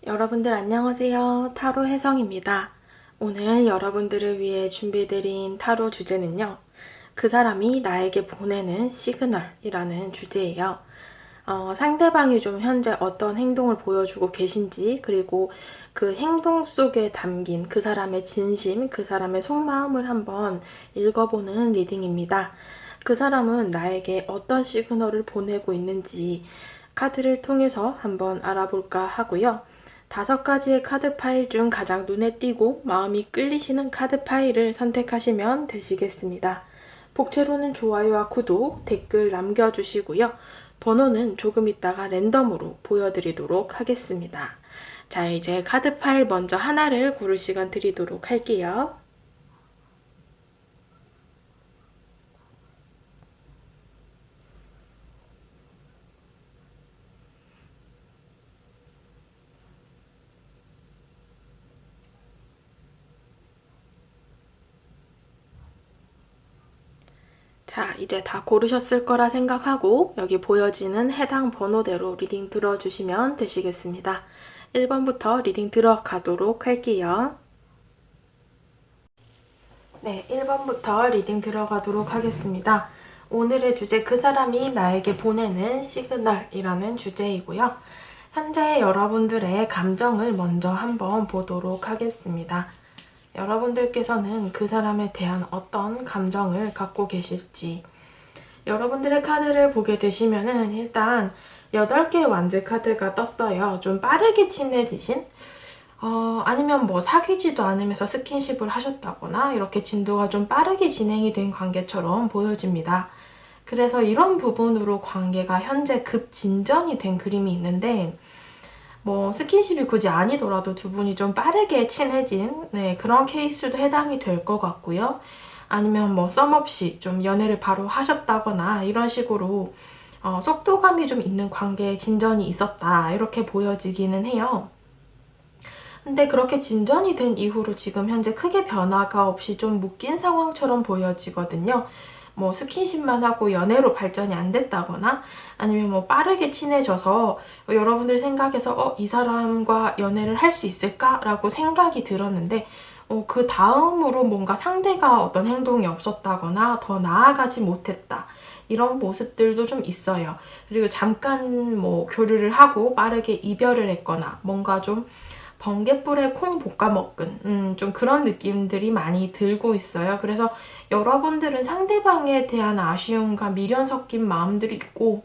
여러분들 안녕하세요. 타로 혜성입니다. 오늘 여러분들을 위해 준비해드린 타로 주제는요. 그 사람이 나에게 보내는 시그널이라는 주제예요. 상대방이 좀 현재 어떤 행동을 보여주고 계신지, 그리고 그 행동 속에 담긴 그 사람의 진심, 그 사람의 속마음을 한번 읽어보는 리딩입니다. 그 사람은 나에게 어떤 시그널을 보내고 있는지 카드를 통해서 한번 알아볼까 하고요. 5가지의 카드 파일 중 가장 눈에 띄고 마음이 끌리시는 카드 파일을 선택하시면 되시겠습니다. 복채로는 좋아요와 구독, 댓글 남겨주시고요. 번호는 조금 있다가 랜덤으로 보여드리도록 하겠습니다. 자, 이제 카드 파일 먼저 하나를 고를 시간 드리도록 할게요. 자, 이제 다 고르셨을 거라 생각하고 여기 보여지는 해당 번호대로 리딩 들어주시면 되시겠습니다. 1번부터 리딩 들어가도록 할게요. 네, 1번부터 리딩 들어가도록 하겠습니다. 오늘의 주제, 그 사람이 나에게 보내는 시그널이라는 주제이고요. 현재 여러분들의 감정을 먼저 한번 보도록 하겠습니다. 여러분들께서는 그 사람에 대한 어떤 감정을 갖고 계실지, 여러분들의 카드를 보게 되시면은 일단 8개의 완즈 카드가 떴어요. 좀 빠르게 친해지신? 아니면 뭐 사귀지도 않으면서 스킨십을 하셨다거나 이렇게 진도가 좀 빠르게 진행이 된 관계처럼 보여집니다. 그래서 이런 부분으로 관계가 현재 급진전이 된 그림이 있는데, 뭐 스킨십이 굳이 아니더라도 두 분이 좀 빠르게 친해진 그런 케이스도 해당이 될 것 같고요. 아니면 뭐 썸 없이 좀 연애를 바로 하셨다거나 이런 식으로 속도감이 좀 있는 관계에 진전이 있었다, 이렇게 보여지기는 해요. 근데 그렇게 진전이 된 이후로 지금 현재 크게 변화가 없이 좀 묶인 상황처럼 보여지거든요. 뭐 스킨십만 하고 연애로 발전이 안 됐다거나 아니면 뭐 빠르게 친해져서 여러분들 생각에서 이 사람과 연애를 할 수 있을까라고 생각이 들었는데 그 다음으로 뭔가 상대가 어떤 행동이 없었다거나 더 나아가지 못했다, 이런 모습들도 좀 있어요. 그리고 잠깐 뭐 교류를 하고 빠르게 이별을 했거나 뭔가 좀 번갯불에 콩 볶아 먹은 좀 그런 느낌들이 많이 들고 있어요. 그래서 여러분들은 상대방에 대한 아쉬움과 미련 섞인 마음들이 있고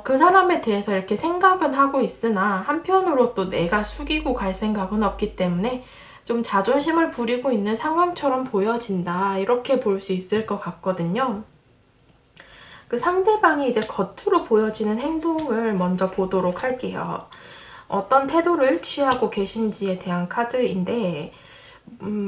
그 사람에 대해서 이렇게 생각은 하고 있으나 한편으로 또 내가 숙이고 갈 생각은 없기 때문에 좀 자존심을 부리고 있는 상황처럼 보여진다, 이렇게 볼 수 있을 것 같거든요. 그 상대방이 이제 겉으로 보여지는 행동을 먼저 보도록 할게요. 어떤 태도를 취하고 계신지에 대한 카드인데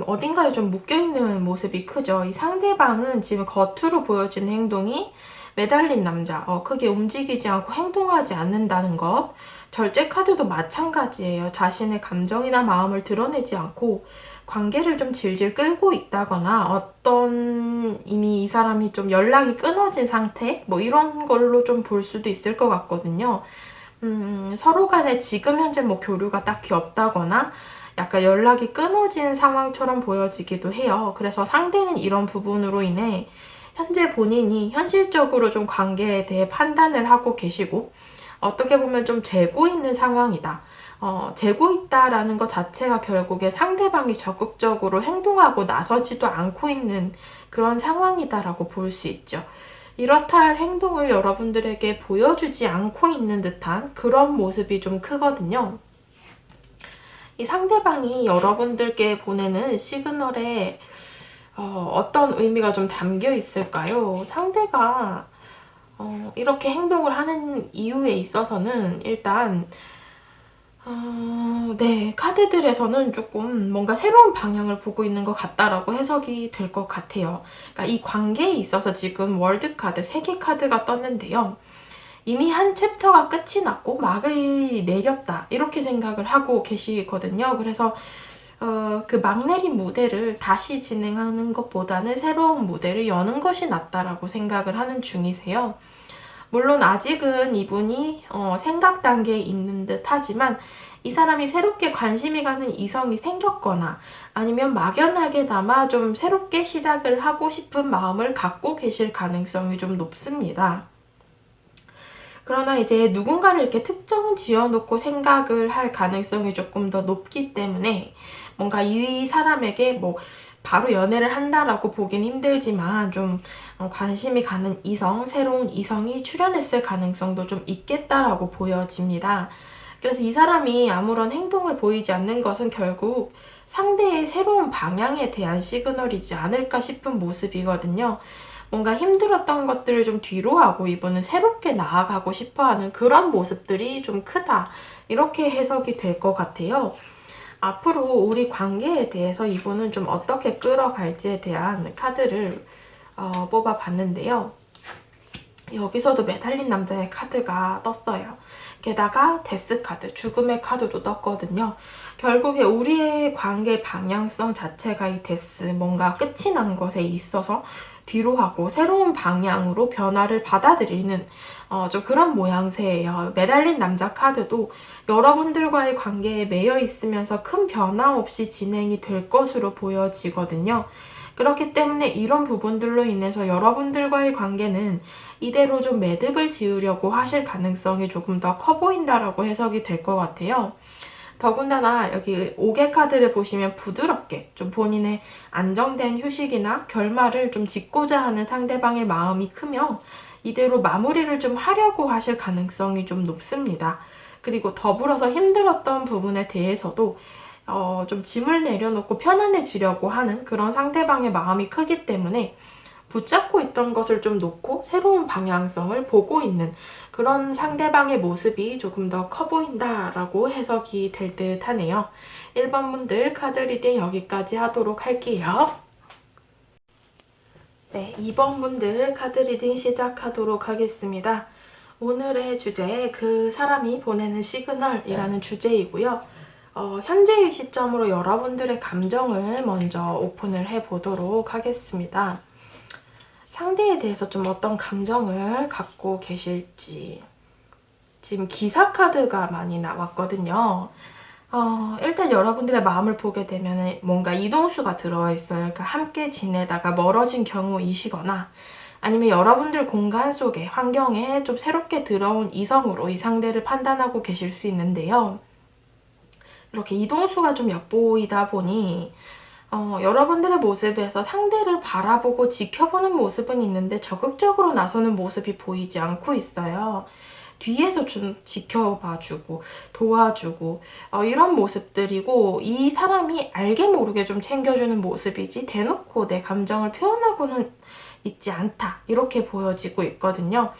어딘가에 좀 묶여있는 모습이 크죠. 이 상대방은 지금 겉으로 보여지는 행동이 매달린 남자, 크게 움직이지 않고 행동하지 않는다는 것. 절제 카드도 마찬가지예요. 자신의 감정이나 마음을 드러내지 않고 관계를 좀 질질 끌고 있다거나 어떤 이미 이 사람이 좀 연락이 끊어진 상태? 뭐 이런 걸로 좀 볼 수도 있을 것 같거든요. 서로 간에 지금 현재 뭐 교류가 딱히 없다거나 약간 연락이 끊어진 상황처럼 보여지기도 해요. 그래서 상대는 이런 부분으로 인해 현재 본인이 현실적으로 좀 관계에 대해 판단을 하고 계시고 어떻게 보면 좀 재고 있는 상황이다. 재고 있다라는 것 자체가 결국에 상대방이 적극적으로 행동하고 나서지도 않고 있는 그런 상황이다라고 볼 수 있죠. 이렇다 할 행동을 여러분들에게 보여주지 않고 있는 듯한 그런 모습이 좀 크거든요. 이 상대방이 여러분들께 보내는 시그널에 어떤 의미가 좀 담겨 있을까요? 상대가 이렇게 행동을 하는 이유에 있어서는 일단 네, 카드들에서는 조금 뭔가 새로운 방향을 보고 있는 것 같다라고 해석이 될 것 같아요. 그러니까 이 관계에 있어서 지금 월드 카드 3개 카드가 떴는데요. 이미 한 챕터가 끝이 났고 막을 내렸다, 이렇게 생각을 하고 계시거든요. 그래서 그 막 내린 무대를 다시 진행하는 것보다는 새로운 무대를 여는 것이 낫다라고 생각을 하는 중이세요. 물론 아직은 이분이 생각 단계에 있는 듯 하지만 이 사람이 새롭게 관심이 가는 이성이 생겼거나 아니면 막연하게나마 좀 새롭게 시작을 하고 싶은 마음을 갖고 계실 가능성이 좀 높습니다. 그러나 이제 누군가를 이렇게 특정 지어놓고 생각을 할 가능성이 조금 더 높기 때문에 뭔가 이 사람에게 뭐 바로 연애를 한다라고 보긴 힘들지만 좀 관심이 가는 이성, 새로운 이성이 출현했을 가능성도 좀 있겠다라고 보여집니다. 그래서 이 사람이 아무런 행동을 보이지 않는 것은 결국 상대의 새로운 방향에 대한 시그널이지 않을까 싶은 모습이거든요. 뭔가 힘들었던 것들을 좀 뒤로 하고 이분은 새롭게 나아가고 싶어하는 그런 모습들이 좀 크다. 이렇게 해석이 될 것 같아요. 앞으로 우리 관계에 대해서 이분은 좀 어떻게 끌어갈지에 대한 카드를 뽑아봤는데요. 여기서도 매달린 남자의 카드가 떴어요. 게다가 데스 카드, 죽음의 카드도 떴거든요. 결국에 우리의 관계 방향성 자체가 이 데스, 뭔가 끝이 난 것에 있어서 뒤로 하고 새로운 방향으로 변화를 받아들이는 좀 그런 모양새예요. 매달린 남자 카드도 여러분들과의 관계에 매여 있으면서 큰 변화 없이 진행이 될 것으로 보여지거든요. 그렇기 때문에 이런 부분들로 인해서 여러분들과의 관계는 이대로 좀 매듭을 지으려고 하실 가능성이 조금 더 커 보인다라고 해석이 될 것 같아요. 더군다나 여기 5개 카드를 보시면 부드럽게 좀 본인의 안정된 휴식이나 결말을 좀 짓고자 하는 상대방의 마음이 크며 이대로 마무리를 좀 하려고 하실 가능성이 좀 높습니다. 그리고 더불어서 힘들었던 부분에 대해서도 좀 짐을 내려놓고 편안해지려고 하는 그런 상대방의 마음이 크기 때문에 붙잡고 있던 것을 좀 놓고 새로운 방향성을 보고 있는 그런 상대방의 모습이 조금 더 커 보인다라고 해석이 될 듯 하네요. 1번 분들 카드 리딩 여기까지 하도록 할게요. 네, 2번 분들 카드 리딩 시작하도록 하겠습니다. 오늘의 주제, 그 사람이 보내는 시그널이라는 주제이고요. 현재의 시점으로 여러분들의 감정을 먼저 오픈을 해보도록 하겠습니다. 상대에 대해서 좀 어떤 감정을 갖고 계실지. 지금 기사 카드가 많이 나왔거든요. 일단 여러분들의 마음을 보게 되면 뭔가 이동수가 들어와 있어요. 그러니까 함께 지내다가 멀어진 경우이시거나 아니면 여러분들 공간 속에 환경에 좀 새롭게 들어온 이성으로 이 상대를 판단하고 계실 수 있는데요. 이렇게 이동수가 좀 엿보이다 보니 여러분들의 모습에서 상대를 바라보고 지켜보는 모습은 있는데 적극적으로 나서는 모습이 보이지 않고 있어요. 뒤에서 좀 지켜봐주고 도와주고 이런 모습들이고 이 사람이 알게 모르게 좀 챙겨주는 모습이지 대놓고 내 감정을 표현하고는 있지 않다. 이렇게 보여지고 있거든요.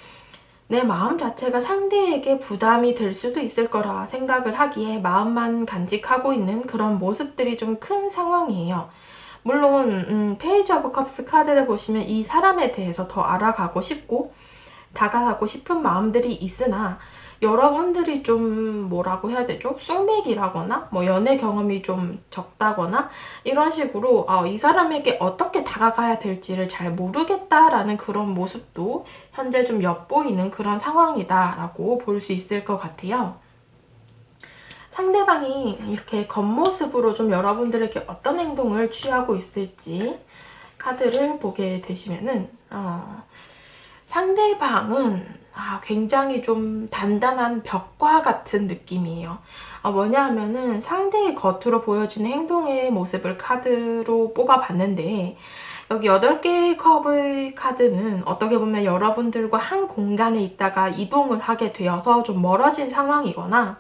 내 마음 자체가 상대에게 부담이 될 수도 있을 거라 생각을 하기에 마음만 간직하고 있는 그런 모습들이 좀 큰 상황이에요. 물론 페이지 오브 컵스 카드를 보시면 이 사람에 대해서 더 알아가고 싶고 다가가고 싶은 마음들이 있으나 여러분들이 좀 뭐라고 해야 되죠? 숙맥이라거나 뭐 연애 경험이 좀 적다거나 이런 식으로 이 사람에게 어떻게 다가가야 될지를 잘 모르겠다라는 그런 모습도 현재 좀 엿보이는 그런 상황이다라고 볼 수 있을 것 같아요. 상대방이 이렇게 겉모습으로 좀 여러분들에게 어떤 행동을 취하고 있을지 카드를 보게 되시면은 상대방은 굉장히 좀 단단한 벽과 같은 느낌이에요. 뭐냐 하면은 상대의 겉으로 보여지는 행동의 모습을 카드로 뽑아봤는데 여기 8개의 컵의 카드는 어떻게 보면 여러분들과 한 공간에 있다가 이동을 하게 되어서 좀 멀어진 상황이거나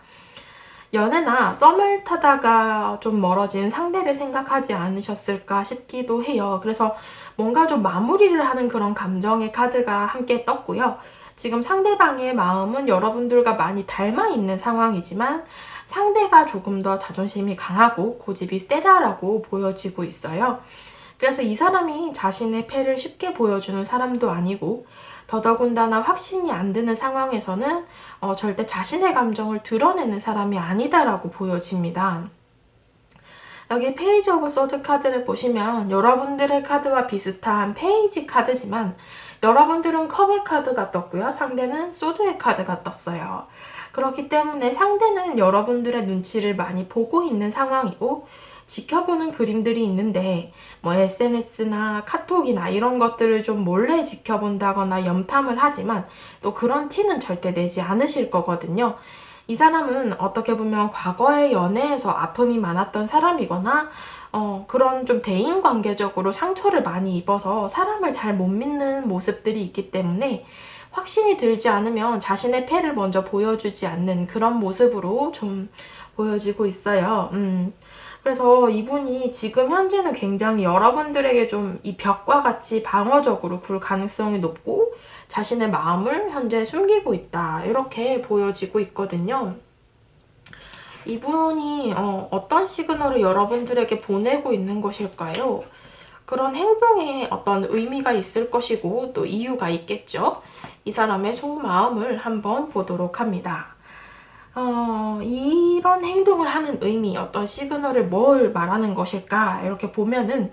연애나 썸을 타다가 좀 멀어진 상대를 생각하지 않으셨을까 싶기도 해요. 그래서 뭔가 좀 마무리를 하는 그런 감정의 카드가 함께 떴고요. 지금 상대방의 마음은 여러분들과 많이 닮아 있는 상황이지만 상대가 조금 더 자존심이 강하고 고집이 세다라고 보여지고 있어요. 그래서 이 사람이 자신의 패를 쉽게 보여주는 사람도 아니고 더더군다나 확신이 안 드는 상황에서는 절대 자신의 감정을 드러내는 사람이 아니다라고 보여집니다. 여기 페이지 오브 소드 카드를 보시면 여러분들의 카드와 비슷한 페이지 카드지만 여러분들은 컵의 카드가 떴고요. 상대는 소드의 카드가 떴어요. 그렇기 때문에 상대는 여러분들의 눈치를 많이 보고 있는 상황이고 지켜보는 그림들이 있는데 뭐 SNS나 카톡이나 이런 것들을 좀 몰래 지켜본다거나 염탐을 하지만 또 그런 티는 절대 내지 않으실 거거든요. 이 사람은 어떻게 보면 과거의 연애에서 아픔이 많았던 사람이거나 그런 좀 대인관계적으로 상처를 많이 입어서 사람을 잘 못 믿는 모습들이 있기 때문에 확신이 들지 않으면 자신의 패를 먼저 보여주지 않는 그런 모습으로 좀 보여지고 있어요. 그래서 이분이 지금 현재는 굉장히 여러분들에게 좀 이 벽과 같이 방어적으로 굴 가능성이 높고 자신의 마음을 현재 숨기고 있다. 이렇게 보여지고 있거든요. 이분이 어떤 시그널을 여러분들에게 보내고 있는 것일까요? 그런 행동에 어떤 의미가 있을 것이고 또 이유가 있겠죠. 이 사람의 속마음을 한번 보도록 합니다. 이런 행동을 하는 의미, 어떤 시그널을 뭘 말하는 것일까? 이렇게 보면은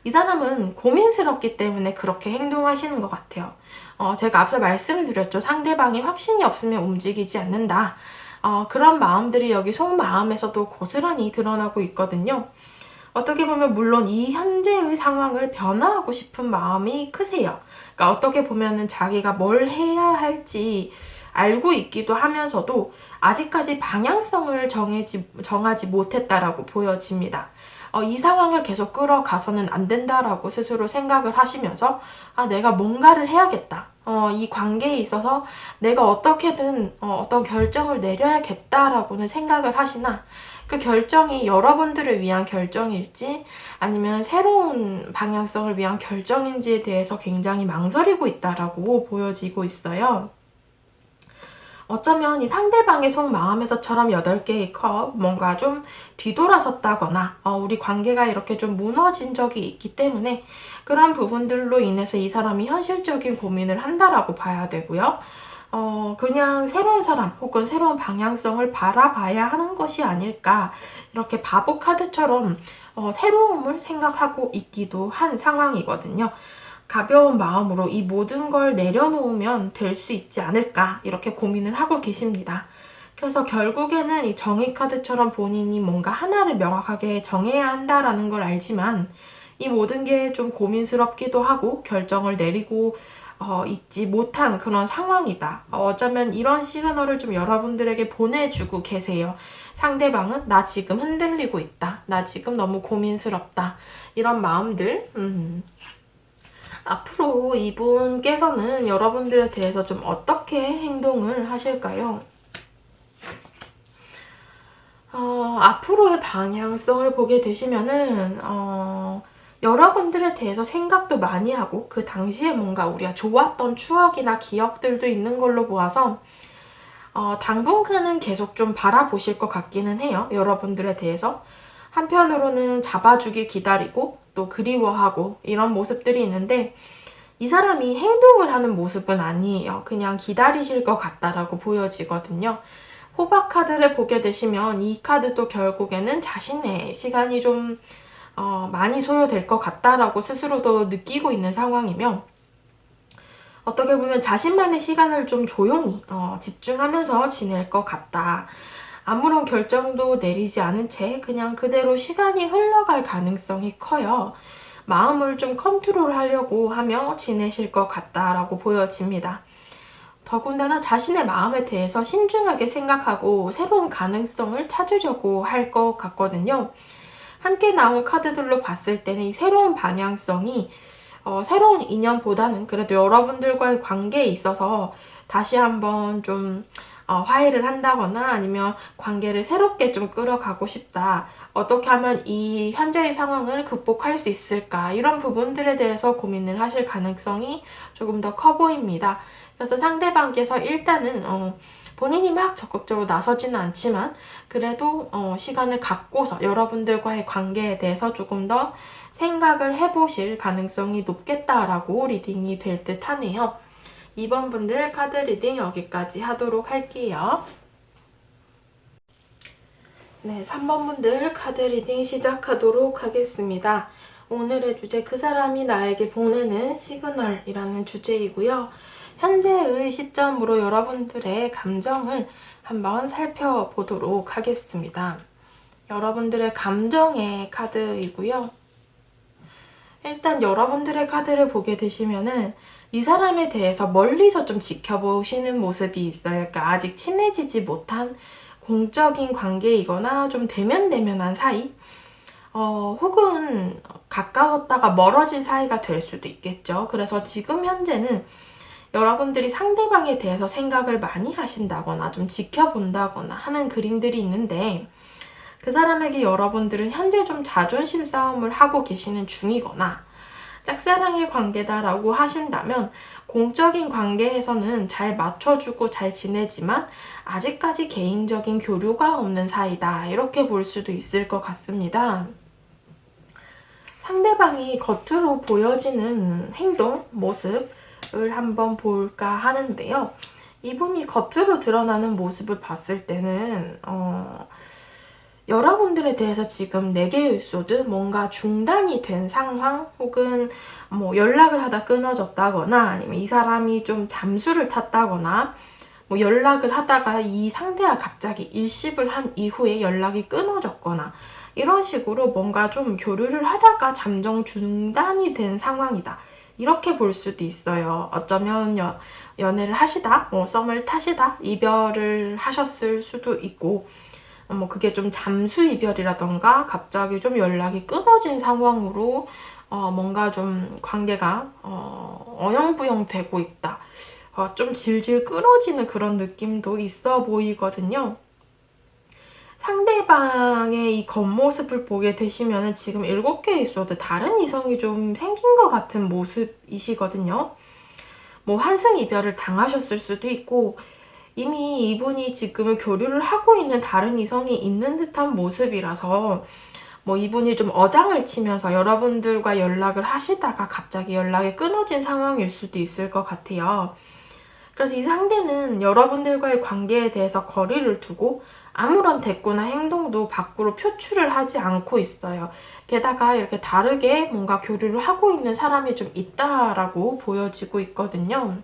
이 사람은 고민스럽기 때문에 그렇게 행동하시는 것 같아요. 제가 앞서 말씀드렸죠. 상대방이 확신이 없으면 움직이지 않는다. 그런 마음들이 여기 속마음에서도 고스란히 드러나고 있거든요. 어떻게 보면 물론 이 현재의 상황을 변화하고 싶은 마음이 크세요. 그러니까 어떻게 보면은 자기가 뭘 해야 할지 알고 있기도 하면서도 아직까지 방향성을 정하지 못했다라고 보여집니다. 이 상황을 계속 끌어가서는 안 된다라고 스스로 생각을 하시면서 내가 뭔가를 해야겠다. 이 관계에 있어서 내가 어떻게든 어떤 결정을 내려야겠다라고는 생각을 하시나 그 결정이 여러분들을 위한 결정일지 아니면 새로운 방향성을 위한 결정인지에 대해서 굉장히 망설이고 있다라고 보여지고 있어요. 어쩌면 이 상대방의 속마음에서처럼 8개의 컵, 뭔가 좀 뒤돌아섰다거나 우리 관계가 이렇게 좀 무너진 적이 있기 때문에 그런 부분들로 인해서 이 사람이 현실적인 고민을 한다라고 봐야 되고요. 그냥 새로운 사람 혹은 새로운 방향성을 바라봐야 하는 것이 아닐까 이렇게 바보 카드처럼 새로움을 생각하고 있기도 한 상황이거든요. 가벼운 마음으로 이 모든 걸 내려놓으면 될 수 있지 않을까 이렇게 고민을 하고 계십니다. 그래서 결국에는 이 정의 카드처럼 본인이 뭔가 하나를 명확하게 정해야 한다라는 걸 알지만 이 모든 게 좀 고민스럽기도 하고 결정을 내리고 있지 못한 그런 상황이다. 어쩌면 이런 시그널을 좀 여러분들에게 보내주고 계세요. 상대방은 나 지금 흔들리고 있다. 나 지금 너무 고민스럽다. 이런 마음들. 앞으로 이분께서는 여러분들에 대해서 좀 어떻게 행동을 하실까요? 앞으로의 방향성을 보게 되시면은 여러분들에 대해서 생각도 많이 하고 그 당시에 뭔가 우리가 좋았던 추억이나 기억들도 있는 걸로 보아서 당분간은 계속 좀 바라보실 것 같기는 해요. 여러분들에 대해서. 한편으로는 잡아주길 기다리고 또 그리워하고 이런 모습들이 있는데 이 사람이 행동을 하는 모습은 아니에요. 그냥 기다리실 것 같다라고 보여지거든요. 호박 카드를 보게 되시면 이 카드도 결국에는 자신의 시간이 좀 많이 소요될 것 같다라고 스스로도 느끼고 있는 상황이며 어떻게 보면 자신만의 시간을 좀 조용히 집중하면서 지낼 것 같다. 아무런 결정도 내리지 않은 채 그냥 그대로 시간이 흘러갈 가능성이 커요. 마음을 좀 컨트롤하려고 하며 지내실 것 같다라고 보여집니다. 더군다나 자신의 마음에 대해서 신중하게 생각하고 새로운 가능성을 찾으려고 할 것 같거든요. 함께 나온 카드들로 봤을 때는 이 새로운 방향성이 새로운 인연보다는 그래도 여러분들과의 관계에 있어서 다시 한번 좀 화해를 한다거나 아니면 관계를 새롭게 좀 끌어가고 싶다. 어떻게 하면 이 현재의 상황을 극복할 수 있을까? 이런 부분들에 대해서 고민을 하실 가능성이 조금 더 커 보입니다. 그래서 상대방께서 일단은 본인이 막 적극적으로 나서지는 않지만 그래도 시간을 갖고서 여러분들과의 관계에 대해서 조금 더 생각을 해보실 가능성이 높겠다라고 리딩이 될 듯 하네요. 2번 분들 카드 리딩 여기까지 하도록 할게요. 네, 3번 분들 카드 리딩 시작하도록 하겠습니다. 오늘의 주제 그 사람이 나에게 보내는 시그널이라는 주제이고요. 현재의 시점으로 여러분들의 감정을 한번 살펴보도록 하겠습니다. 여러분들의 감정의 카드이고요. 일단 여러분들의 카드를 보게 되시면은 이 사람에 대해서 멀리서 좀 지켜보시는 모습이 있어요. 그러니까 아직 친해지지 못한 공적인 관계이거나 좀 대면대면한 사이? 혹은 가까웠다가 멀어진 사이가 될 수도 있겠죠. 그래서 지금 현재는 여러분들이 상대방에 대해서 생각을 많이 하신다거나 좀 지켜본다거나 하는 그림들이 있는데 그 사람에게 여러분들은 현재 좀 자존심 싸움을 하고 계시는 중이거나 짝사랑의 관계다라고 하신다면 공적인 관계에서는 잘 맞춰주고 잘 지내지만 아직까지 개인적인 교류가 없는 사이다. 이렇게 볼 수도 있을 것 같습니다. 상대방이 겉으로 보여지는 행동, 모습을 한번 볼까 하는데요. 이분이 겉으로 드러나는 모습을 봤을 때는 여러분들에 대해서 지금 4개의 소드 뭔가 중단이 된 상황 혹은 뭐 연락을 하다 끊어졌다거나 아니면 이 사람이 좀 잠수를 탔다거나 뭐 연락을 하다가 이 상대와 갑자기 일십을 한 이후에 연락이 끊어졌거나 이런 식으로 뭔가 좀 교류를 하다가 잠정 중단이 된 상황이다. 이렇게 볼 수도 있어요. 어쩌면 연애를 하시다, 뭐 썸을 타시다, 이별을 하셨을 수도 있고 뭐 그게 좀 잠수 이별이라던가 갑자기 좀 연락이 끊어진 상황으로 뭔가 좀 관계가 어영부영 되고 있다. 좀 질질 끌어지는 그런 느낌도 있어 보이거든요. 상대방의 이 겉모습을 보게 되시면 지금 7개의 소드 다른 이성이 좀 생긴 것 같은 모습이시거든요. 뭐 환승 이별을 당하셨을 수도 있고 이미 이분이 지금 교류를 하고 있는 다른 이성이 있는 듯한 모습이라서 뭐 이분이 좀 어장을 치면서 여러분들과 연락을 하시다가 갑자기 연락이 끊어진 상황일 수도 있을 것 같아요. 그래서 이 상대는 여러분들과의 관계에 대해서 거리를 두고 아무런 대꾸나 행동도 밖으로 표출을 하지 않고 있어요. 게다가 이렇게 다르게 뭔가 교류를 하고 있는 사람이 좀 있다라고 보여지고 있거든요.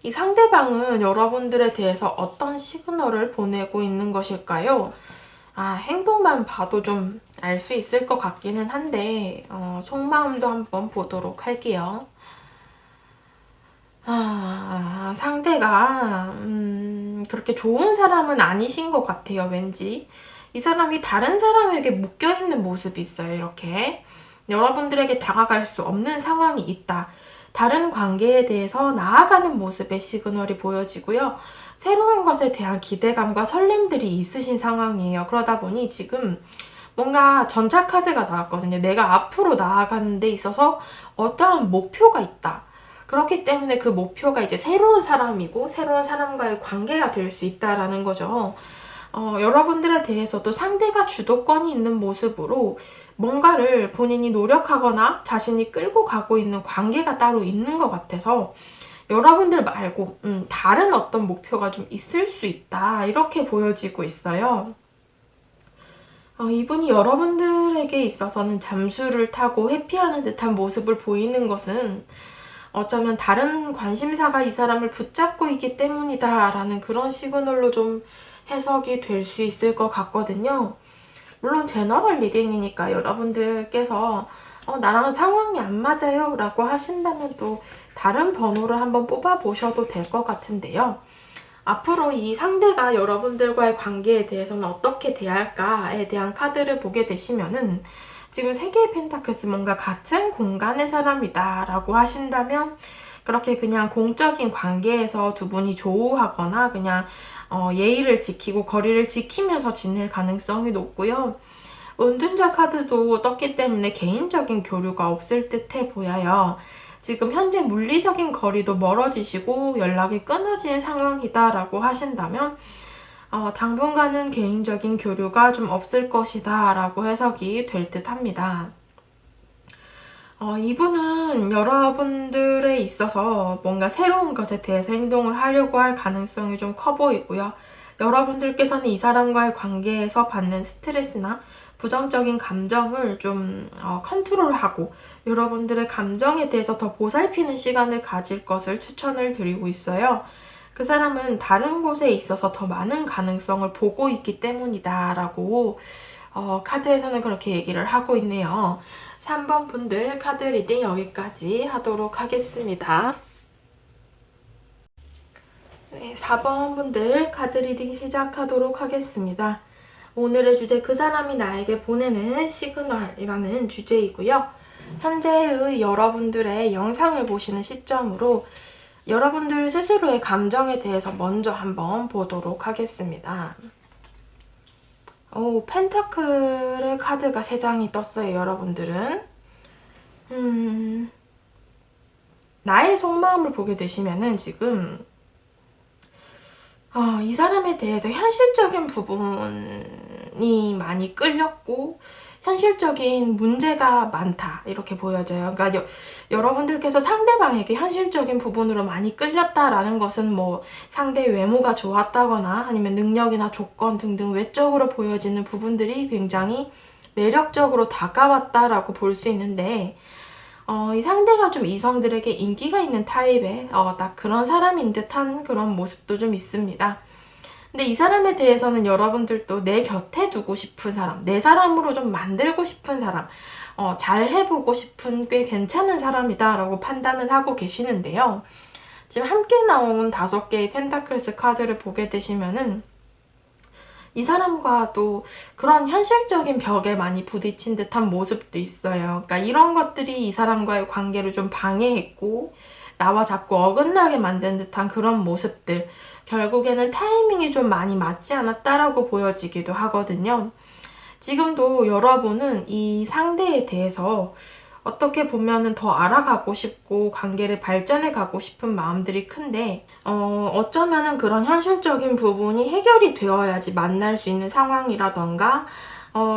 이 상대방은 여러분들에 대해서 어떤 시그널을 보내고 있는 것일까요? 행동만 봐도 좀 알 수 있을 것 같기는 한데 속마음도 한번 보도록 할게요. 상대가 그렇게 좋은 사람은 아니신 것 같아요. 왠지 이 사람이 다른 사람에게 묶여있는 모습이 있어요. 이렇게 여러분들에게 다가갈 수 없는 상황이 있다. 다른 관계에 대해서 나아가는 모습의 시그널이 보여지고요. 새로운 것에 대한 기대감과 설렘들이 있으신 상황이에요. 그러다 보니 지금 뭔가 전자카드가 나왔거든요. 내가 앞으로 나아가는 데 있어서 어떠한 목표가 있다. 그렇기 때문에 그 목표가 이제 새로운 사람이고 새로운 사람과의 관계가 될 수 있다라는 거죠. 여러분들에 대해서도 상대가 주도권이 있는 모습으로 뭔가를 본인이 노력하거나 자신이 끌고 가고 있는 관계가 따로 있는 것 같아서 여러분들 말고 다른 어떤 목표가 좀 있을 수 있다. 이렇게 보여지고 있어요. 이분이 여러분들에게 있어서는 잠수를 타고 회피하는 듯한 모습을 보이는 것은 어쩌면 다른 관심사가 이 사람을 붙잡고 있기 때문이다 라는 그런 시그널로 좀 해석이 될 수 있을 것 같거든요. 물론 제너럴 리딩이니까 여러분들께서 나랑 상황이 안 맞아요 라고 하신다면 또 다른 번호를 한번 뽑아 보셔도 될 것 같은데요. 앞으로 이 상대가 여러분들과의 관계에 대해서는 어떻게 대할까에 대한 카드를 보게 되시면은 지금 3개의 펜타클스 뭔가 같은 공간의 사람이다 라고 하신다면 그렇게 그냥 공적인 관계에서 두 분이 조우하거나 그냥 예의를 지키고 거리를 지키면서 지낼 가능성이 높고요. 은둔자 카드도 떴기 때문에 개인적인 교류가 없을 듯해 보여요. 지금 현재 물리적인 거리도 멀어지시고 연락이 끊어진 상황이다 라고 하신다면 당분간은 개인적인 교류가 좀 없을 것이다 라고 해석이 될 듯 합니다. 이분은 여러분들에 있어서 뭔가 새로운 것에 대해서 행동을 하려고 할 가능성이 좀 커 보이고요. 여러분들께서는 이 사람과의 관계에서 받는 스트레스나 부정적인 감정을 좀 컨트롤하고 여러분들의 감정에 대해서 더 보살피는 시간을 가질 것을 추천을 드리고 있어요. 그 사람은 다른 곳에 있어서 더 많은 가능성을 보고 있기 때문이다 라고 카드에서는 그렇게 얘기를 하고 있네요. 3번 분들 카드 리딩 여기까지 하도록 하겠습니다. 네, 4번 분들 카드 리딩 시작하도록 하겠습니다. 오늘의 주제 그 사람이 나에게 보내는 시그널이라는 주제이고요. 현재의 여러분들의 영상을 보시는 시점으로 여러분들 스스로의 감정에 대해서 먼저 한번 보도록 하겠습니다. 펜타클의 카드가 3장이 떴어요, 여러분들은. 나의 속마음을 보게 되시면은 지금 이 사람에 대해서 현실적인 부분이 많이 끌렸고 현실적인 문제가 많다 이렇게 보여져요. 그러니까 여러분들께서 상대방에게 현실적인 부분으로 많이 끌렸다라는 것은 뭐 상대의 외모가 좋았다거나 아니면 능력이나 조건 등등 외적으로 보여지는 부분들이 굉장히 매력적으로 다가왔다라고 볼 수 있는데 이 상대가 좀 이성들에게 인기가 있는 타입의 딱 그런 사람인 듯한 그런 모습도 좀 있습니다. 근데 이 사람에 대해서는 여러분들도 내 곁에 두고 싶은 사람, 내 사람으로 좀 만들고 싶은 사람, 잘 해보고 싶은 꽤 괜찮은 사람이다 라고 판단을 하고 계시는데요. 지금 함께 나온 5개의 펜타클스 카드를 보게 되시면은 이 사람과 또 그런 현실적인 벽에 많이 부딪힌 듯한 모습도 있어요. 그러니까 이런 것들이 이 사람과의 관계를 좀 방해했고 나와 자꾸 어긋나게 만든 듯한 그런 모습들, 결국에는 타이밍이 좀 많이 맞지 않았다라고 보여지기도 하거든요. 지금도 여러분은 이 상대에 대해서 어떻게 보면은 더 알아가고 싶고 관계를 발전해 가고 싶은 마음들이 큰데 어쩌면은 그런 현실적인 부분이 해결이 되어야지 만날 수 있는 상황이라던가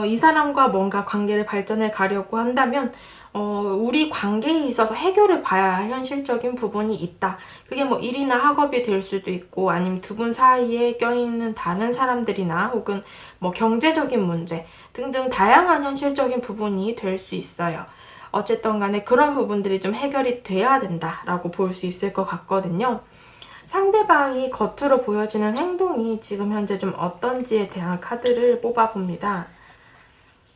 이 사람과 뭔가 관계를 발전해 가려고 한다면 우리 관계에 있어서 해결을 봐야 할 현실적인 부분이 있다. 그게 뭐 일이나 학업이 될 수도 있고 아니면 두 분 사이에 껴있는 다른 사람들이나 혹은 뭐 경제적인 문제 등등 다양한 현실적인 부분이 될 수 있어요. 어쨌든 간에 그런 부분들이 좀 해결이 돼야 된다라고 볼 수 있을 것 같거든요. 상대방이 겉으로 보여지는 행동이 지금 현재 좀 어떤지에 대한 카드를 뽑아봅니다.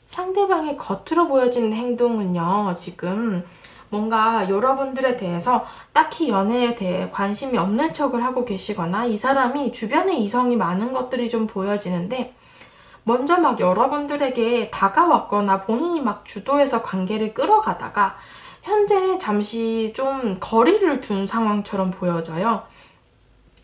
상대방이 겉으로 보여지는 행동은요, 지금 뭔가 여러분들에 대해서 딱히 연애에 대해 관심이 없는 척을 하고 계시거나 이 사람이 주변에 이성이 많은 것들이 좀 보여지는데 먼저 막 여러분들에게 다가왔거나 본인이 막 주도해서 관계를 끌어가다가 현재 잠시 좀 거리를 둔 상황처럼 보여져요.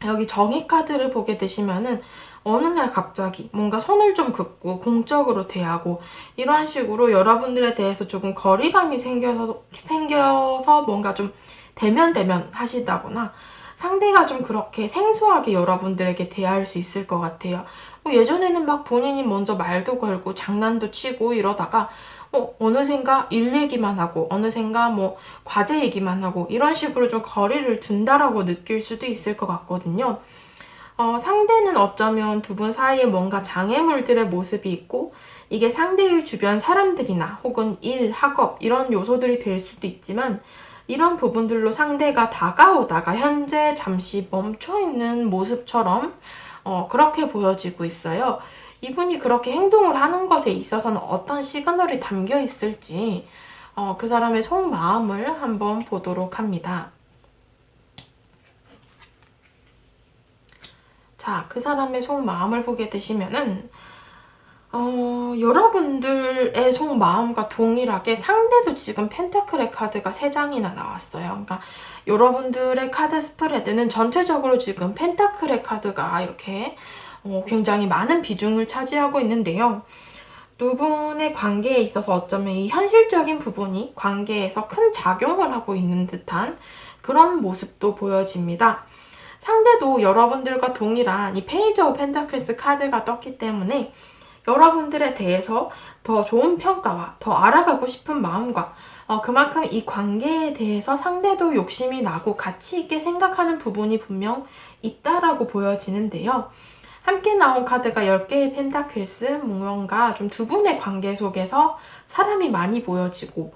여기 정의 카드를 보게 되시면은 어느 날 갑자기 뭔가 손을 좀 긋고 공적으로 대하고 이런 식으로 여러분들에 대해서 조금 거리감이 생겨서 뭔가 좀 대면 하시다거나 상대가 좀 그렇게 생소하게 여러분들에게 대할 수 있을 것 같아요. 예전에는 막 본인이 먼저 말도 걸고 장난도 치고 이러다가 어느샌가 일 얘기만 하고 어느샌가 뭐 과제 얘기만 하고 이런 식으로 좀 거리를 둔다라고 느낄 수도 있을 것 같거든요. 상대는 어쩌면 두 분 사이에 뭔가 장애물들의 모습이 있고 이게 상대의 주변 사람들이나 혹은 일, 학업 이런 요소들이 될 수도 있지만 이런 부분들로 상대가 다가오다가 현재 잠시 멈춰있는 모습처럼 그렇게 보여지고 있어요. 이분이 그렇게 행동을 하는 것에 있어서는 어떤 시그널이 담겨 있을지 그 사람의 속마음을 한번 보도록 합니다. 자, 그 사람의 속마음을 보게 되시면은 여러분들의 속마음과 동일하게 상대도 지금 펜타클의 카드가 3장이나 나왔어요. 그러니까 여러분들의 카드 스프레드는 전체적으로 지금 펜타클의 카드가 이렇게 굉장히 많은 비중을 차지하고 있는데요. 두 분의 관계에 있어서 어쩌면 이 현실적인 부분이 관계에서 큰 작용을 하고 있는 듯한 그런 모습도 보여집니다. 상대도 여러분들과 동일한 이 페이지 오브 펜타클스 카드가 떴기 때문에 여러분들에 대해서 더 좋은 평가와 더 알아가고 싶은 마음과 그만큼 이 관계에 대해서 상대도 욕심이 나고 가치 있게 생각하는 부분이 분명 있다라고 보여지는데요. 함께 나온 카드가 10개의 펜타클스, 뭔가 좀 두 분의 관계 속에서 사람이 많이 보여지고,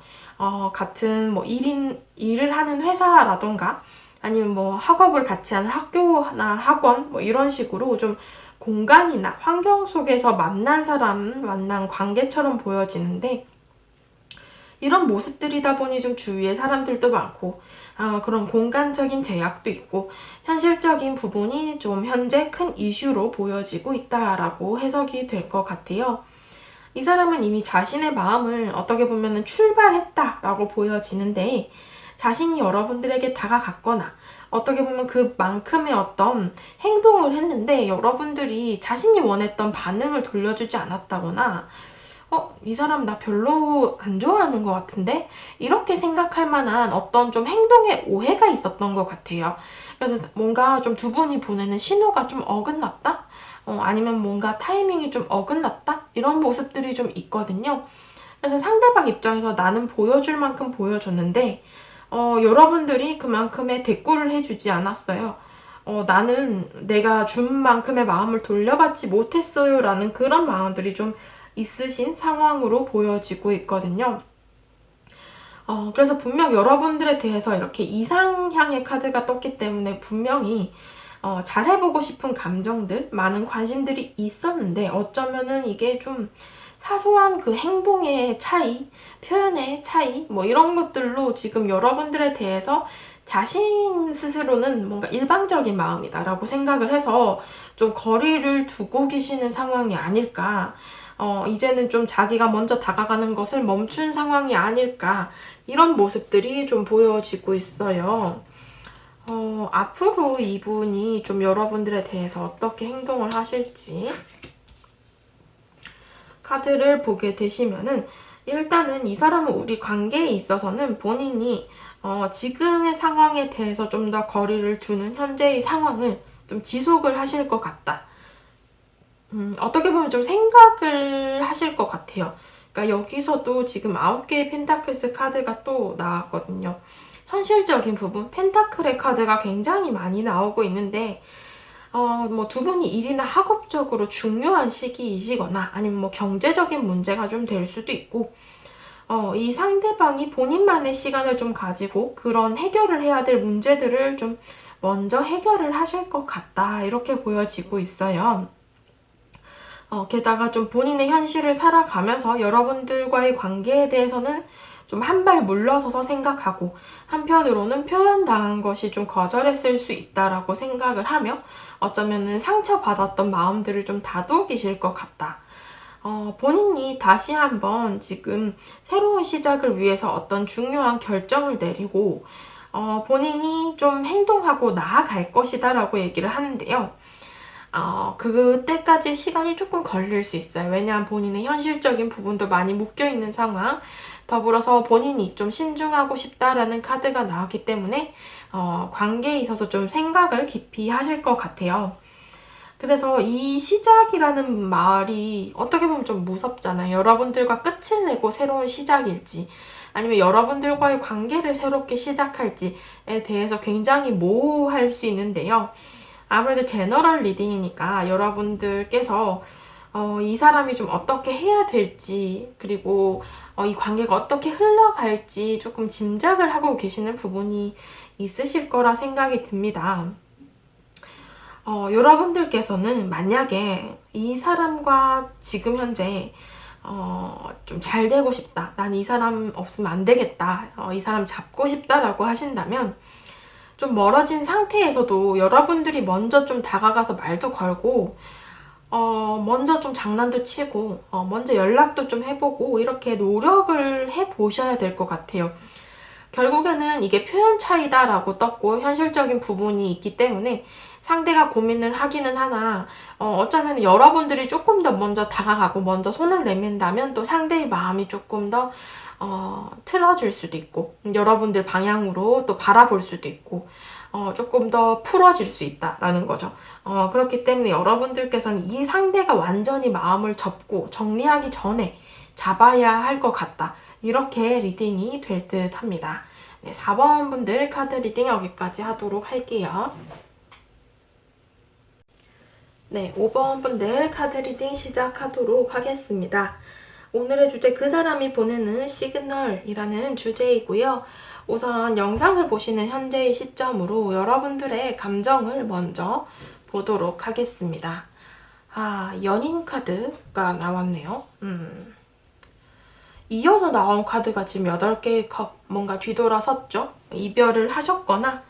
같은 뭐 일을 하는 회사라던가, 아니면 뭐 학업을 같이 하는 학교나 학원, 뭐 이런 식으로 좀 공간이나 환경 속에서 만난 사람, 만난 관계처럼 보여지는데, 이런 모습들이다 보니 좀 주위에 사람들도 많고, 그런 공간적인 제약도 있고, 현실적인 부분이 좀 현재 큰 이슈로 보여지고 있다라고 해석이 될 것 같아요. 이 사람은 이미 자신의 마음을 어떻게 보면 출발했다라고 보여지는데, 자신이 여러분들에게 다가갔거나, 어떻게 보면 그만큼의 어떤 행동을 했는데, 여러분들이 자신이 원했던 반응을 돌려주지 않았다거나, 이 사람 나 별로 안 좋아하는 것 같은데? 이렇게 생각할 만한 어떤 좀 행동의 오해가 있었던 것 같아요. 그래서 뭔가 좀 두 분이 보내는 신호가 좀 어긋났다? 아니면 뭔가 타이밍이 좀 어긋났다? 이런 모습들이 좀 있거든요. 그래서 상대방 입장에서 나는 보여줄 만큼 보여줬는데, 여러분들이 그만큼의 대꾸를 해주지 않았어요. 나는 내가 준 만큼의 마음을 돌려받지 못했어요. 라는 그런 마음들이 좀 있으신 상황으로 보여지고 있거든요. 그래서 분명 여러분들에 대해서 이렇게 이상향의 카드가 떴기 때문에 분명히 잘해보고 싶은 감정들, 많은 관심들이 있었는데 어쩌면은 이게 좀 사소한 그 행동의 차이, 표현의 차이, 뭐 이런 것들로 지금 여러분들에 대해서 자신 스스로는 뭔가 일방적인 마음이다라고 생각을 해서 좀 거리를 두고 계시는 상황이 아닐까. 이제는 좀 자기가 먼저 다가가는 것을 멈춘 상황이 아닐까. 이런 모습들이 좀 보여지고 있어요. 앞으로 이분이 좀 여러분들에 대해서 어떻게 행동을 하실지 카드를 보게 되시면은 일단은 이 사람은 우리 관계에 있어서는 본인이 지금의 상황에 대해서 좀 더 거리를 두는 현재의 상황을 좀 지속을 하실 것 같다. 어떻게 보면 좀 생각을 하실 것 같아요. 그러니까 여기서도 지금 9개의 펜타클스 카드가 또 나왔거든요. 현실적인 부분, 펜타클의 카드가 굉장히 많이 나오고 있는데, 뭐 두 분이 일이나 학업적으로 중요한 시기이시거나 아니면 뭐 경제적인 문제가 좀 될 수도 있고, 이 상대방이 본인만의 시간을 좀 가지고 그런 해결을 해야 될 문제들을 좀 먼저 해결을 하실 것 같다. 이렇게 보여지고 있어요. 게다가 좀 본인의 현실을 살아가면서 여러분들과의 관계에 대해서는 좀 한 발 물러서서 생각하고 한편으로는 표현당한 것이 좀 거절했을 수 있다라고 생각을 하며 어쩌면은 상처받았던 마음들을 좀 다독이실 것 같다. 본인이 다시 한번 지금 새로운 시작을 위해서 어떤 중요한 결정을 내리고 본인이 좀 행동하고 나아갈 것이다 라고 얘기를 하는데요. 그때까지 시간이 조금 걸릴 수 있어요. 왜냐하면 본인의 현실적인 부분도 많이 묶여있는 상황, 더불어서 본인이 좀 신중하고 싶다라는 카드가 나왔기 때문에 관계에 있어서 좀 생각을 깊이 하실 것 같아요. 그래서 이 시작이라는 말이 어떻게 보면 좀 무섭잖아요. 여러분들과 끝을 내고 새로운 시작일지 아니면 여러분들과의 관계를 새롭게 시작할지에 대해서 굉장히 모호할 수 있는데요. 아무래도 제너럴 리딩이니까 여러분들께서 이 사람이 좀 어떻게 해야 될지 그리고 이 관계가 어떻게 흘러갈지 조금 짐작을 하고 계시는 부분이 있으실 거라 생각이 듭니다. 여러분들께서는 만약에 이 사람과 지금 현재 좀 잘 되고 싶다. 난 이 사람 없으면 안 되겠다. 이 사람 잡고 싶다라고 하신다면 좀 멀어진 상태에서도 여러분들이 먼저 좀 다가가서 말도 걸고 먼저 좀 장난도 치고 먼저 연락도 좀 해보고 이렇게 노력을 해보셔야 될 것 같아요. 결국에는 이게 표현 차이다라고 떴고 현실적인 부분이 있기 때문에 상대가 고민을 하기는 하나 어쩌면 여러분들이 조금 더 먼저 다가가고 먼저 손을 내민다면 또 상대의 마음이 조금 더 틀어질 수도 있고 여러분들 방향으로 또 바라볼 수도 있고 조금 더 풀어질 수 있다라는 거죠. 그렇기 때문에 여러분들께서는 이 상대가 완전히 마음을 접고 정리하기 전에 잡아야 할 것 같다. 이렇게 리딩이 될 듯 합니다. 네, 4번 분들 카드 리딩 여기까지 하도록 할게요. 네, 5번 분들 카드 리딩 시작하도록 하겠습니다. 오늘의 주제 그 사람이 보내는 시그널이라는 주제이고요. 우선 영상을 보시는 현재의 시점으로 여러분들의 감정을 먼저 보도록 하겠습니다. 연인 카드가 나왔네요. 이어서 나온 카드가 지금 8개 뭔가 뒤돌아섰죠. 이별을 하셨거나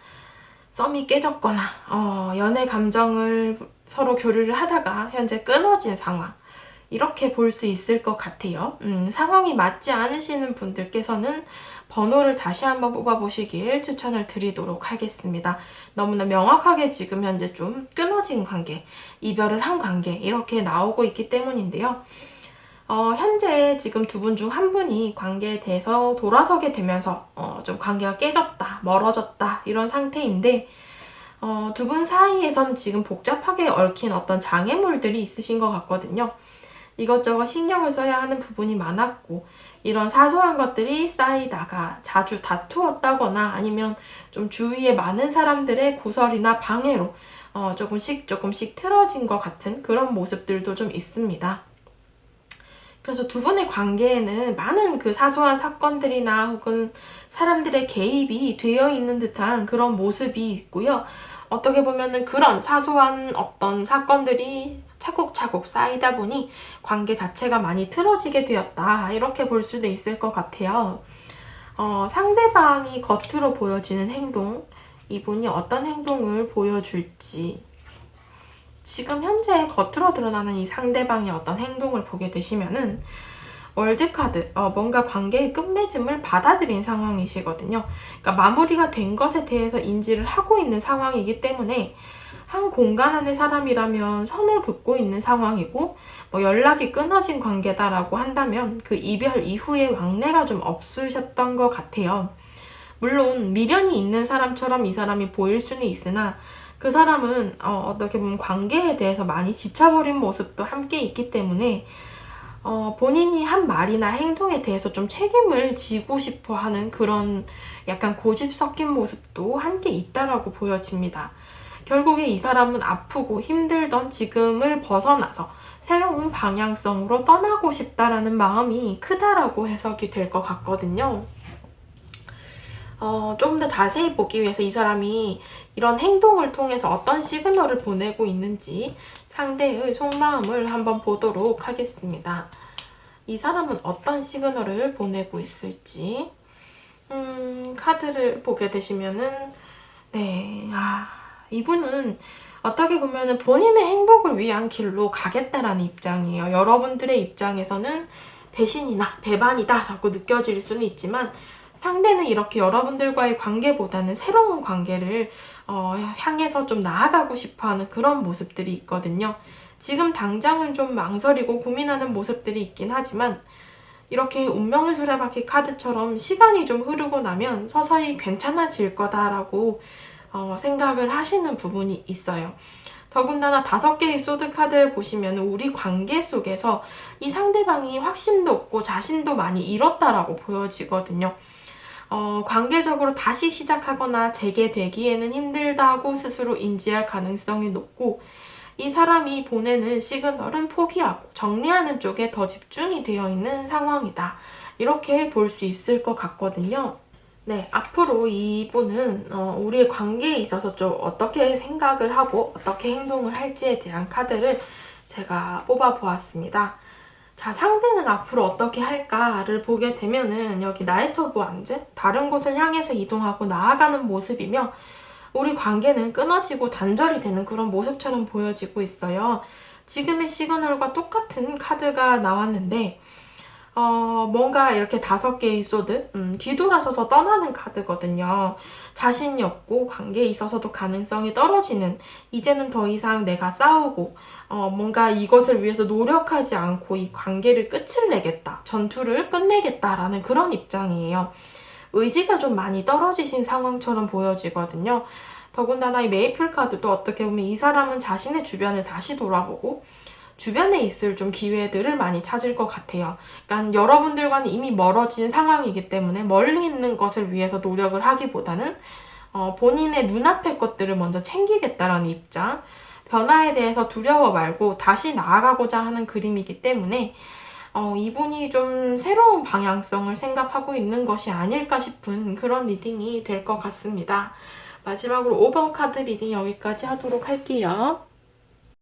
썸이 깨졌거나 연애 감정을 서로 교류를 하다가 현재 끊어진 상황, 이렇게 볼 수 있을 것 같아요. 상황이 맞지 않으시는 분들께서는 번호를 다시 한번 뽑아보시길 추천을 드리도록 하겠습니다. 너무나 명확하게 지금 현재 좀 끊어진 관계, 이별을 한 관계 이렇게 나오고 있기 때문인데요. 현재 지금 두 분 중 한 분이 관계에 대해서 돌아서게 되면서 좀 관계가 깨졌다, 멀어졌다 이런 상태인데 두 분 사이에서는 지금 복잡하게 얽힌 어떤 장애물들이 있으신 것 같거든요. 이것저것 신경을 써야 하는 부분이 많았고 이런 사소한 것들이 쌓이다가 자주 다투었다거나 아니면 좀 주위에 많은 사람들의 구설이나 방해로 조금씩 틀어진 것 같은 그런 모습들도 좀 있습니다. 그래서 두 분의 관계에는 많은 그 사소한 사건들이나 혹은 사람들의 개입이 되어 있는 듯한 그런 모습이 있고요. 어떻게 보면은 그런 사소한 어떤 사건들이 차곡차곡 쌓이다 보니 관계 자체가 많이 틀어지게 되었다. 이렇게 볼 수도 있을 것 같아요. 상대방이 겉으로 보여지는 행동, 이분이 어떤 행동을 보여줄지, 지금 현재 겉으로 드러나는 이 상대방의 어떤 행동을 보게 되시면은 월드카드, 뭔가 관계의 끝맺음을 받아들인 상황이시거든요. 그러니까 마무리가 된 것에 대해서 인지를 하고 있는 상황이기 때문에 한 공간 안의 사람이라면 선을 긋고 있는 상황이고 연락이 끊어진 관계다라고 한다면 그 이별 이후에 왕래가 좀 없으셨던 것 같아요. 물론 미련이 있는 사람처럼 이 사람이 보일 수는 있으나 그 사람은 어떻게 보면 관계에 대해서 많이 지쳐버린 모습도 함께 있기 때문에 본인이 한 말이나 행동에 대해서 좀 책임을 지고 싶어 하는 그런 약간 고집 섞인 모습도 함께 있다라고 보여집니다. 결국에 이 사람은 아프고 힘들던 지금을 벗어나서 새로운 방향성으로 떠나고 싶다라는 마음이 크다라고 해석이 될 것 같거든요. 조금 더 자세히 보기 위해서 이 사람이 이런 행동을 통해서 어떤 시그널을 보내고 있는지 상대의 속마음을 한번 보도록 하겠습니다. 이 사람은 어떤 시그널을 보내고 있을지 카드를 보게 되시면은 이분은 어떻게 보면은 본인의 행복을 위한 길로 가겠다라는 입장이에요. 여러분들의 입장에서는 배신이나 배반이다 라고 느껴질 수는 있지만 상대는 이렇게 여러분들과의 관계보다는 새로운 관계를 향해서 좀 나아가고 싶어하는 그런 모습들이 있거든요. 지금 당장은 좀 망설이고 고민하는 모습들이 있긴 하지만 이렇게 운명의 수레바퀴 카드처럼 시간이 좀 흐르고 나면 서서히 괜찮아질 거다라고 생각을 하시는 부분이 있어요. 더군다나 5개의 소드 카드를 보시면 우리 관계 속에서 이 상대방이 확신도 없고 자신도 많이 잃었다라고 보여지거든요. 관계적으로 다시 시작하거나 재개되기에는 힘들다고 스스로 인지할 가능성이 높고 이 사람이 보내는 시그널은 포기하고 정리하는 쪽에 더 집중이 되어 있는 상황이다. 이렇게 볼 수 있을 것 같거든요. 네, 앞으로 이분은 우리의 관계에 있어서 좀 어떻게 생각을 하고 어떻게 행동을 할지에 대한 카드를 제가 뽑아보았습니다. 자, 상대는 앞으로 어떻게 할까를 보게 되면은 여기 나이트 오브 완즈, 다른 곳을 향해서 이동하고 나아가는 모습이며 우리 관계는 끊어지고 단절이 되는 그런 모습처럼 보여지고 있어요. 지금의 시그널과 똑같은 카드가 나왔는데 뭔가 이렇게 5개의 소드, 뒤돌아서서 떠나는 카드거든요. 자신이 없고 관계에 있어서도 가능성이 떨어지는, 이제는 더 이상 내가 싸우고 뭔가 이것을 위해서 노력하지 않고 이 관계를 끝을 내겠다, 전투를 끝내겠다라는 그런 입장이에요. 의지가 좀 많이 떨어지신 상황처럼 보여지거든요. 더군다나 이 메이플 카드도 어떻게 보면 이 사람은 자신의 주변을 다시 돌아보고 주변에 있을 좀 기회들을 많이 찾을 것 같아요. 그러니까 여러분들과는 이미 멀어진 상황이기 때문에 멀리 있는 것을 위해서 노력을 하기보다는 본인의 눈앞의 것들을 먼저 챙기겠다라는 입장, 변화에 대해서 두려워 말고 다시 나아가고자 하는 그림이기 때문에 이분이 좀 새로운 방향성을 생각하고 있는 것이 아닐까 싶은 그런 리딩이 될 것 같습니다. 마지막으로 5번 카드 리딩 여기까지 하도록 할게요.